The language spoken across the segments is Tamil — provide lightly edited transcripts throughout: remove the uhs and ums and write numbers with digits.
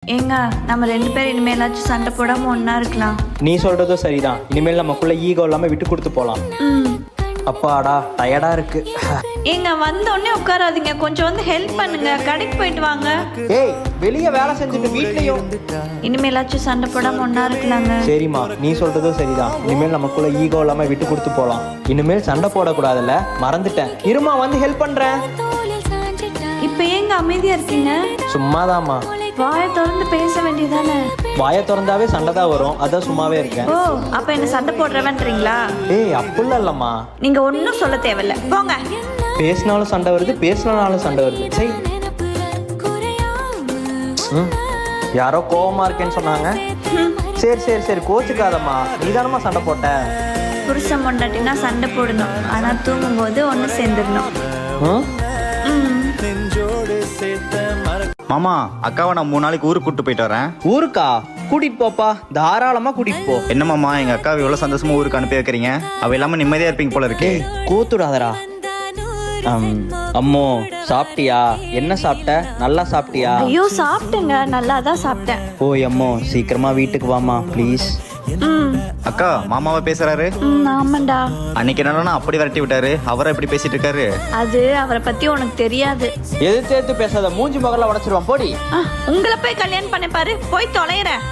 ஏங்க நம்ம 2 பேரும் இனிமேலாச்சும் சண்டை போடாம ஒன்னா இருக்கலாம். நீ சொல்றதும் சரிதான். இனிமேல் நமக்குள்ள ஈகோ இல்லாம விட்டு கொடுத்து போலாம். அப்பாடா டயர்டா இருக்கு. ஏங்க வந்த உடனே உட்காராதீங்க, கொஞ்சம் வந்து ஹெல்ப் பண்ணுங்க. கடைக்கு போயிட்டு வாங்க. ஏய் வெளிய வேலை செஞ்சுட்டு வீட்லயும் இனிமேலாச்சும் சண்டை போடாம ஒன்னா இருக்கலாங்க. சரிம்மா நீ சொல்றதும் சரிதான். இனிமேல் நமக்குள்ள ஈகோ இல்லாம விட்டு கொடுத்து போலாம். இனிமேல் சண்டை போடக்கூடாதுல்ல, மறந்துட்டேன். இருமா வந்து ஹெல்ப் பண்றேன். இப்ப ஏங்க அமைதியா இருக்கீங்க? சும்மாதாம்மா. வாயை திறந்து பேச வேண்டியதானே? வாயை திறந்தாவே சண்டை தான் வரும், அதான் சும்மாவே இருக்கேன். ஓ அப்ப என்ன சண்டை போடுறவன்றீங்களா? ஏய் அப்படிலாம் இல்லம்மா. நீங்க ஒன்னும் சொல்ல தேவையில்ல, போங்க. பேசினாலும் சண்டை வருது, பேசினாலும் சண்டை வருது. சரி யாரோ கோவமா இருக்கேன்னு சொன்னாங்க. சரி சரி சரி கோச்சுக்காதம்மா, நீதானம்மா சண்டை போட்ட. புருஷன் பொண்டாட்டினா சண்டை போடணும், ஆனா தூங்கும் போது ஒன்னு சேர்ந்துடணும். மாமா அக்காவை நான் 3 நாளைக்கு ஊருக்கு கூட்டு போயிட்டு வரேன். ஊருக்கா? கூட்டிட்டு போப்பா, தாராளமா கூட்டிட்டு போ. என்ன மாமா எங்க அக்காவை எவ்வளவு சந்தோஷமா ஊருக்கு அனுப்பி வைக்கிறீங்க? அவ இல்லாம நிம்மதியா இருப்பீங்க போல இருக்கு. கூத்துடாதரா. அம்மோ சாப்பிட்டியா? என்ன சாப்பிட்ட? நல்லா சாப்பிட்டியா? ஐயோ சாப்பிட்டேங்க, நல்லா தான் சாப்பிட்டேன். ஓய் அம்மோ சீக்கிரமா வீட்டுக்கு வாமா ப்ளீஸ். அக்கா மாமாவை பேசுறாரு. ஆமாண்டா. அன்னைக்கு என்னன்னா அப்படி விரட்டி விட்டாரு, அவரை எப்படி பேசிட்டு இருக்காரு? அது அவரை பத்தி உனக்கு தெரியாது. எதிர்த்து பேசாத, மூஞ்சி மகள உடைச்சிருவான் போடி. உங்களை போய் கல்யாணம் பண்ண பாரு, போய் தொலைறேன்.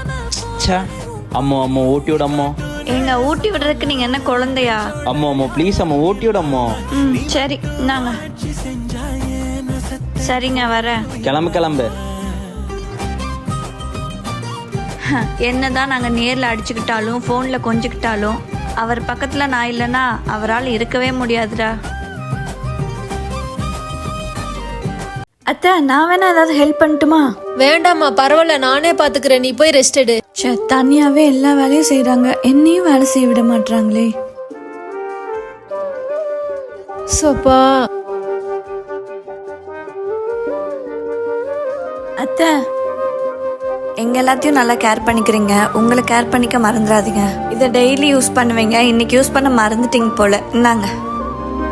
அம்மோ அம்மோ ஊட்டி விட அம்மோ. ஏங்க ஊட்டி விடுறதுக்கு நீங்க என்ன குழந்தையா? அம்மோ அம்மோ ப்ளீஸ் அம்மோ ஊட்டி விட அம்மோ. சரி நாங்க சரிங்க வரேன். கிளம்பு கிளம்பு. என்னதான் நாங்க நேர்ல அடிச்சுக்கிட்டாலும் போன்ல கொஞ்சிக்கிட்டாலும் அவர் பக்கத்துல நான் இல்லைன்னா அவரால் இருக்கவே முடியாதுடா. அத்தை நான் வேணா ஏதாவது ஹெல்ப் பண்ணட்டுமா? வேண்டாம்மா பரவாயில்ல, நானே பாத்துக்கிறேன், நீ போய் ரெஸ்ட் எடு. தனியாவே எல்லா வேலையும் செய்யறாங்க, என்னையும் வேலை செய்ய விட மாட்டாங்களே. சோப்பா அத்தை எங்க எல்லாத்தையும் நல்லா கேர் பண்ணிக்கிறீங்க, உங்களை கேர் பண்ணிக்க மறந்துடாதீங்க. இதை டெய்லி யூஸ் பண்ணுவீங்க, இன்னைக்கு யூஸ் பண்ண மறந்துட்டீங்க போல. இந்தாங்க.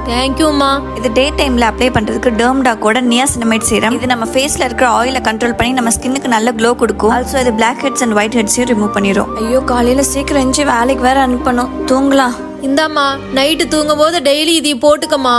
தேங்க்யூம்மா. இது டே டைம்ல அப்ளை பண்றதுக்கு டெர்ம்டாக்கோட நியாசினமைட் சீரம். இது நம்ம ஃபேஸ்ல இருக்கிற ஆயிலை கண்ட்ரோல் பண்ணி நம்ம ஸ்கின்னுக்கு நல்ல க்ளோ கொடுக்கும். ஆல்சோ இது பிளாக் ஹெட்ஸ் அண்ட் ஒயிட் ஹெட்ஸையும் ரிமூவ் பண்ணிடும். ஐயோ காலையில சீக்கிரம் எஞ்சி வேலைக்கு வேற அனுப்பணும், தூங்கலாம். இந்தாம்மா நைட்டு தூங்கும் போது டெய்லி இதை போட்டுக்கம்மா.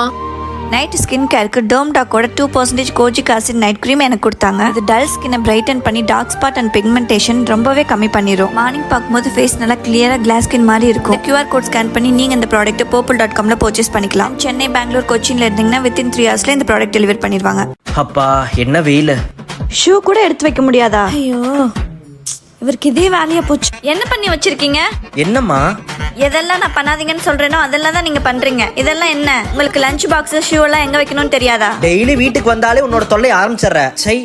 நைட் ஸ்கின் கேருக்கு டெர்ம்டாக்கோட 2% கோஜிக் ஆசிட் நைட் கிரீம் எனக்கு கொடுத்தாங்க. இது டல் ஸ்கின்னை பிரைட்டன் பண்ணி டார்க் ஸ்பாட் அண்ட் பிக்மெண்டேஷன் ரொம்பவே கம்மி பண்ணிடும். மார்னிங் பார்க்கும்போது ஃபேஸ் நல்லா கிளியரா கிளாஸ் ஸ்கின் மாதிரி இருக்கும். QR கோட் ஸ்கேன் பண்ணி நீங்க இந்த ப்ராடக்ட் purple.comல பர்ச்சேஸ் பண்ணிக்கலாம். சென்னை, பெங்களூர், கொச்சின்ல இருந்தீங்கன்னா within 3 hours இந்த ப்ராடக்ட் டெலிவர் பண்ணிடுவாங்க. அப்பா என்ன வெயில். ஷூ கூட எடுத்து வைக்க முடியாதா? ஐயோ இவருக்கு இதே வேலையா போச்சு. என்ன பண்ணி வச்சிருக்கீங்க? என்னம்மா? எதெல்லாம் நான் பண்ணாதீங்கன்னு சொல்றேனோ அதெல்லாம் தான் நீங்க பண்றீங்க. இதெல்லாம் என்ன? உங்களுக்கு லஞ்ச் பாக்ஸ் ஷூ எல்லாம் எங்க வைக்கணும்னு தெரியாதா? டெய்லி வீட்டுக்கு வந்தாலே உன்னோட தொல்லை ஆரம்பிச்சிடுற. சை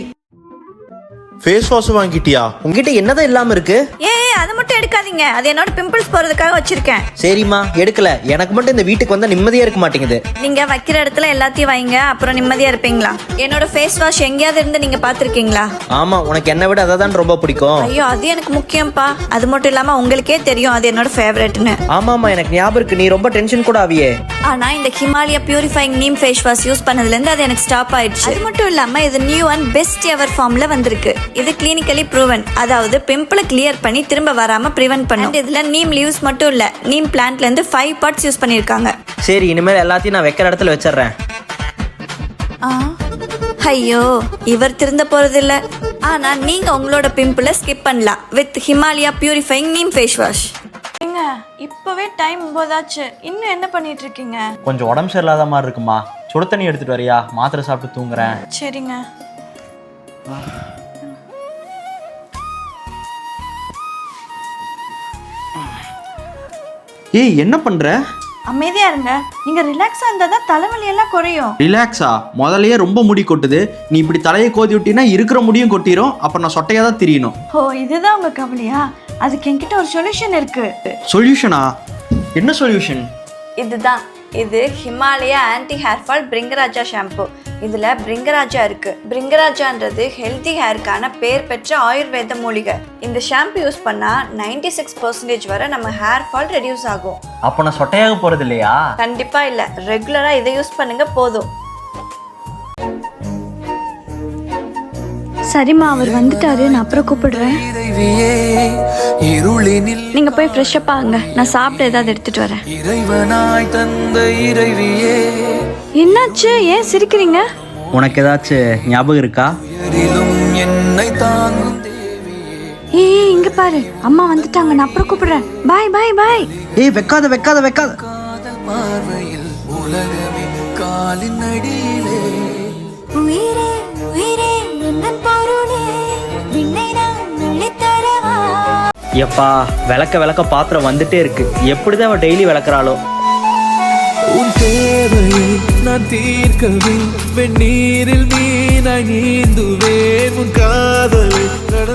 ஃபேஸ் வாஷ் வாங்கிட்டியா? உங்ககிட்ட என்னதான் இல்லாம இருக்கு? அதை மட்டும் எடுக்காதீங்க, அது என்னோட பிம்பிள்ஸ் போறதுக்காக வச்சிருக்கேன். சரிம்மா எடுக்கல, எனக்கு மட்டும் இந்த வீட்டுக்கு வந்தா நிம்மதியா இருக்க மாட்டேங்குது. நீங்க வைக்கிற இடத்துல எல்லாத்தையும் வைங்க, அப்புறம் நிம்மதியா இருப்பீங்களா? என்னோட ஃபேஸ் வாஷ் எங்கேயாவது இருந்து நீங்க பாத்திருக்கீங்களா? ஆமா உனக்கு என்ன விட அதான் ரொம்ப பிடிக்கும். ஐயோ அது எனக்கு முக்கியம்ப்பா. அது மட்டும் இல்லாம உங்களுக்கே தெரியும் அது என்னோட ஃபேவரட்னு. ஆமாமா எனக்கு ஞாபகம் இருக்கு, நீ ரொம்ப டென்ஷன் கூட ஆவியே. ஆனா இந்த Himalaya purifying neem face wash use பண்ணதுல இருந்து அது எனக்கு ஸ்டாப் ஆயிடுச்சு. அது மட்டும் இல்லாம இது நியூ அண்ட் பெஸ்ட் எவர் ஃபார்ம்ல வந்திருக்கு. இது கிளினிக்கலி ப்ரூவன், அதாவது பிம்பிளை கிளியர் பண்ணி திரும்ப வராம பிரிவென்ட் பண்ணும். இதுல நீம் லீவ்ஸ் மட்டும் இல்ல, நீம் பிளான்ட்ல இருந்து 5 பார்ட்ஸ் யூஸ் பண்ணிருக்காங்க. சரி இனிமேல் எல்லாத்தையும் நான் வைக்கிற இடத்துல வச்சிடுறேன். ஐயோ இவர் திருந்த போறது இல்ல. ஆனா நீங்க உங்களோட பிம்பிளை ஸ்கிப் பண்ணலாம் with Himalaya purifying neem face wash. இப்பவே டைம் 9 ஆச்சு, இன்னும் என்ன பண்ணிட்டு இருக்கீங்க? கொஞ்சம் உடம்பு சரியில்லாத மாதிரி இருக்குமா, சுடு தண்ணி எடுத்துட்டு வரியா? மாத்திரை சாப்பிட்டு தூங்குறேன். சரிங்க. ஏய் என்ன பண்ற? அமைதியா இருங்க, நீங்க ரிலாக்ஸா இருந்தா தான் தலைவலி எல்லாம் குறையும். ரிலாக்ஸா? முதல்லயே ரொம்ப முடி கொட்டுது, நீ இப்படி தலையை கோதி விட்டினா இருக்கிற முடியும் கொட்டிரும், அப்புறம் நான் சொட்டையா தான் தெரியணும். ஓ இதுதான் உங்க கவலையா? அதுக்கு என்கிட்ட ஒரு சொல்யூஷன் இருக்கு. சொல்யூஷனா? என்ன சொல்யூஷன்? இதுதான். இது Himalaya anti hair fall Bhringraja shampoo. இதுல பிரிங்கராஜா இருக்கு. பிரிங்கராஜான்றது ஹெல்தி ஹேருக்கான பேர் பெற்ற ஆயுர்வேத மூலிகை. இந்த ஷாம்பு யூஸ் பண்ணா 96% வரை நம்ம ஹேர் ஃபால் ரெடியூஸ் ஆகும். அப்ப நான் சொட்டையாக போறது இல்லையா? கண்டிப்பா இல்ல, ரெகுலரா இதை யூஸ் பண்ணுங்க போதும். சரிம்மா, அவர் வந்துட்டாரு, நான் அப்புறம் கூப்பிடுறேன். இருளினில் நீங்க போய் ஃப்ரெஷ் அப் ஆகுங்க, நான் சாப்பிட்டு ஏதாவது எடுத்துட்டு வரேன். இறைவனாய் தந்த இறைவியே, என்னாச்சு, ஏன் சிரிக்கிறீங்க? உனக்கு ஏதாச்சும் ஞாபகம் இருக்கா? உயிரிலும் என்னை தாங்கும் தேவியே, ஏய் இங்க பாரு, அம்மா வந்துட்டாங்க, நான் அப்புறம் கூப்பிடுறேன். பாய் பாய் பாய். ஏய் வைக்காத வைக்காத வைக்காத. காதல் பார்வையில் உலகமே காலின் அடியிலே. உயிரே உயிரே எந்தன் பொருளே, விண்ணை நான் அள்ளித்தரவா. எப்பா விளக்க விளக்க பாத்திரம் வந்துட்டே இருக்கு. எப்படிதான் அவ டெய்லி விளக்குறாளோ? உன் தேவையை நான் தீர்க்கவே வெந்நீரில் மீனாய் நீந்துவேன். உன் காதலை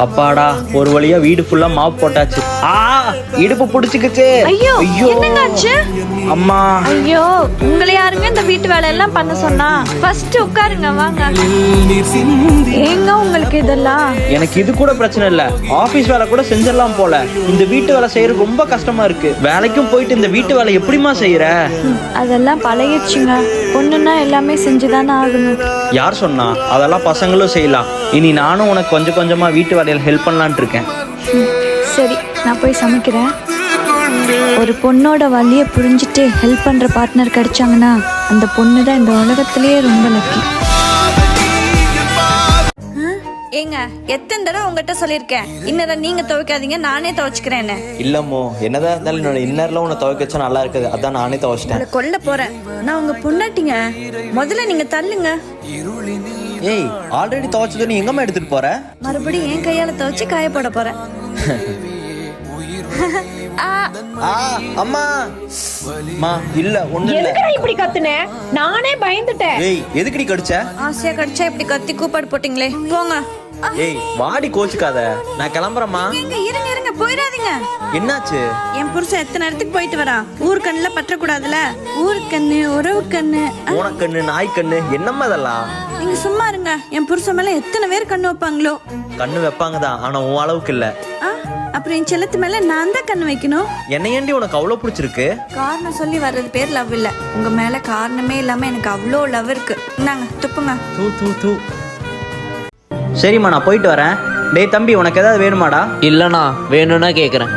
அப்பாடா, ஒரு வழியா வீடு ஃபுல்லா மாப் போட்டாச்சு. இடுப்பு புடிச்சுக்கிச்சு. ஐயோ என்னங்க ஆச்சு? அம்மா. ஐயோ, உங்களை யாருங்க இந்த வீட்டு வேலை எல்லாம் பண்ண சொன்னா? ஃபர்ஸ்ட் உட்காருங்க, வாங்க. நீர் சிந்தி ஏங்க உங்களுக்கு இதெல்லாம்? எனக்கு இது கூட பிரச்சனை இல்ல, ஆபீஸ் வேலை கூட செஞ்சிடலாம் போல. இந்த வீட்டு வேலை செய்யறது ரொம்ப கஷ்டமா இருக்கு. வேலைக்கும் போயிட்டு இந்த வீட்டு வேலை எப்படிமா செய்யற? அதெல்லாம் பழகிடுச்சுங்க. பொண்ணுன்னா எல்லாமே செஞ்சுதானே ஆகணும். யார் சொன்னா? அதெல்லாம் பசங்களும் செய்யலாம். இனி நானும் உனக்கு கொஞ்சம் கொஞ்சமா வீட்டு வேலையில ஹெல்ப் பண்ணலான் இருக்கேன். சரி, நான் போய் சமைக்கிறேன். ஒரு பொண்ணோட வலியை புரிஞ்சுட்டு ஹெல்ப் பண்ற பார்ட்னர் கிடைச்சாங்கன்னா அந்த பொண்ணு தான் இந்த உலகத்திலேயே ரொம்ப லக்கி. ஏங்க, எத்தனை தடவை உங்ககிட்ட சொல்லியிருக்கேன், இன்னும் நீங்க துவைக்காதீங்க, நானே துவைச்சுக்கிறேன். இல்லம்மோ, என்னதான் இருந்தாலும் என்னோட இன்னர்ல உன்னை துவைக்க வச்சா நல்லா இருக்குது. அதான் நானே துவைச்சிட்டேன். கொல்ல போறேன், நான் உங்க பொண்ணாட்டிங்க. முதல்ல நீங்க தள்ளுங்க. ஏய், ஆல்ரெடி துவைச்சது நீ எங்கம்மா எடுத்துட்டு போற? மறுபடியும் என் கையால துவைச்சு காய போட போறேன். அம்மா மா இல்ல ஒண்ணு இல்ல. இப்படி கத்துனே, நானே பயந்துட்டேன். ஏய், எதுக்குடி கடிச்ச? ஆசையா கடிச்சா இப்படி கத்தி கூப்பாடு போட்டீங்களே, போங்க. ஏய், வாடி கோச்சுக்காத, நான் கிளம்புறேம்மா. இருங்க இருங்க, போயிடாதீங்க. என்னாச்சு? என் புருஷன் எத்தனை இடத்துக்கு போயிட்டு வரா? ஊர் கண்ணுல பற்றக்கூடாதுல. ஊர் கண்ணு, உறவு கண்ணு. பூனைக்கண்ணு, நாய் கண்ணு, என்னம்மா இதெல்லாம்? நீங்க சும்மா இருங்க. என் புருஷன் மேல எத்தனை பேர் கண்ணு வைப்பாங்களோ. கண்ணு வைப்பாங்க தான், ஆனா உன் அளவுக்கு இல்ல. அப்புறம் என் செல்லத்து மேல நான் தான் கண்ணு வைக்கணும். என்ன ஏண்டி உனக்கு அவ்வளவு பிடிச்சிருக்கு? காரணம் சொல்லி வர்றது பேர் லவ் இல்ல. உங்க மேல காரணமே இல்லாம எனக்கு அவ்வளோ லவ் இருக்கு. இந்தாங்க, துப்புங்க. தூ தூ தூ. சரிம்மா, நான் போயிட்டு வரேன். டேய் தம்பி, உனக்கு ஏதாவது வேணுமாடா? இல்லைண்ணா, வேணும்னா கேட்குறேன்.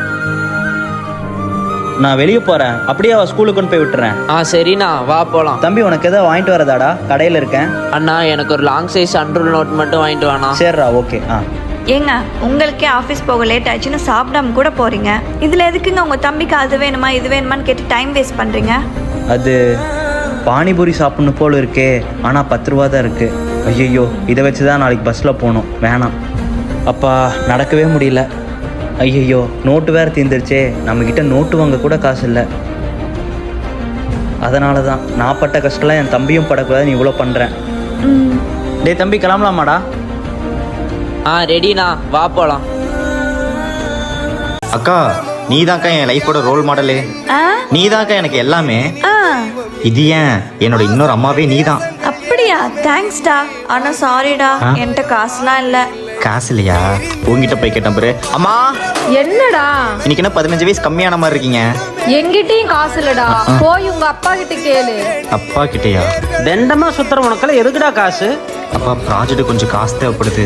நான் வெளியே போறேன், அப்படியே அவ ஸ்கூலுக்கு கொண்டு போய் விட்டுறேன். சரிண்ணா, வா போகலாம். தம்பி, உனக்கு ஏதாவது வாங்கிட்டு வரதாடா? கடையில் இருக்கேன். அண்ணா, எனக்கு ஒரு லாங் சைஸ் அன்ரூல் நோட் மட்டும் வாங்கிட்டு வாண்ணா. சரிடா, ஓகே. ஏங்க, உங்களுக்கே ஆஃபீஸ் போக லேட் ஆயிடுச்சுன்னு சாப்பிடாம கூட போறீங்க. இதுல எதுக்குங்க உங்க தம்பிக்கு அது வேணுமா இது வேணுமான்னு கேட்டு டைம் வேஸ்ட் பண்றீங்க? அது பானிபூரி சாப்பிடணும் போல இருக்கே, ஆனால் 10 ரூபா தான் இருக்கு. ஐயோ, இதை வச்சு தான் நாளைக்கு பஸ்ஸில் போகணும். வேணாம் அப்பா, நடக்கவே முடியல. ஐயோ, நோட்டு வேறு தீர்ந்துருச்சே. நம்மக்கிட்ட நோட்டு வாங்க கூட காசு இல்லை. அதனால தான் நான் பட்ட கஷ்டம்லாம் என் தம்பியும் படக்கூடாதுன்னு இவ்வளோ பண்ணுறேன். டேய் தம்பி, கிளம்பலாமாடா? ரெடிண்ணா, வா போகலாம். அக்கா, நீதான்க்கா என் லைஃபோட ரோல் மாடலு. நீதான்க்கா எனக்கு எல்லாமே. இது ஏன் என்னோட இன்னொரு அம்மாவே நீதான். அப்படியா? தேங்க்ஸ்டா. ஆனா சாரிடா, என்கிட்ட காசுலாம் இல்ல. காசு இல்லையா? உங்ககிட்ட போய் கேட்டேன் பாரு. அம்மா, என்னடா இன்னைக்கு என்ன 15 வயசு கம்மியான மாதிரி இருக்கீங்க? எங்கிட்டயும் காசு இல்லடா, போய் உங்க அப்பா கிட்ட கேளு. அப்பா கிட்டயா? தண்டமா சுத்துற உனக்கெல்லாம் எதுக்குடா காசு? அப்பா, ப்ராஜெக்ட் கொஞ்சம் காசு தேவைப்படுது.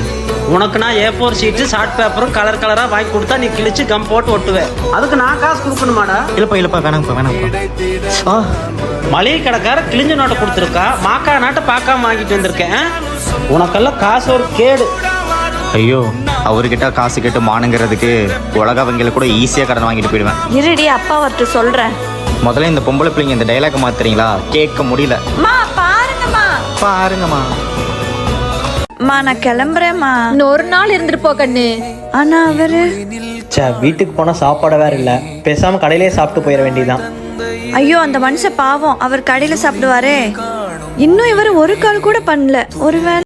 உனக்கு நான் A4 ஷீட்டு ஷார்ட் பேப்பரும் கலர் கலரா வாங்கி கொடுத்தா நீ கிழிச்சு கம் போட்டு ஒட்டுவேன். அதுக்கு நான் காசு கொடுக்கணுமாடா? இல்லப்பா வேணாம்ப்பா. மளிகை கடைக்கார கிழிஞ்ச நோட்டை கொடுத்துருக்கா, மாக்கா நாட்டை பார்க்காம வாங்கிட்டு வந்திருக்கேன். உனக்கெல்லாம் காசு ஒரு கேடு. ஐயோ, அவர்கிட்ட காசு கேட்டு மானுங்கிறதுக்கு உலக வங்கியில கூட ஈஸியா கடன் வாங்கிட்டு போயிடுவேன். இருடி, அப்பா வரட்டு சொல்றேன். முதல்ல இந்த பொம்பளை பிள்ளைங்க இந்த டைலாக் மாத்துறீங்களா? கேட்க முடியல. பாருங்கம்மா. நான் கிளம்புறேம்மா. இன்னொரு நாள் இருந்துட்டு போ கண்ணு. ஆனா அவரு வீட்டுக்கு போனால் சாப்பாடு வேற இல்லை, பேசாமல் கடையிலே சாப்பிட்டு போயிட வேண்டியதான். ஐயோ, அந்த மனுஷன் பாவம், அவர் கடையில சாப்பிடுவாரே. இன்னும் இவர் ஒரு கால் கூட பண்ணல. ஒருவேளை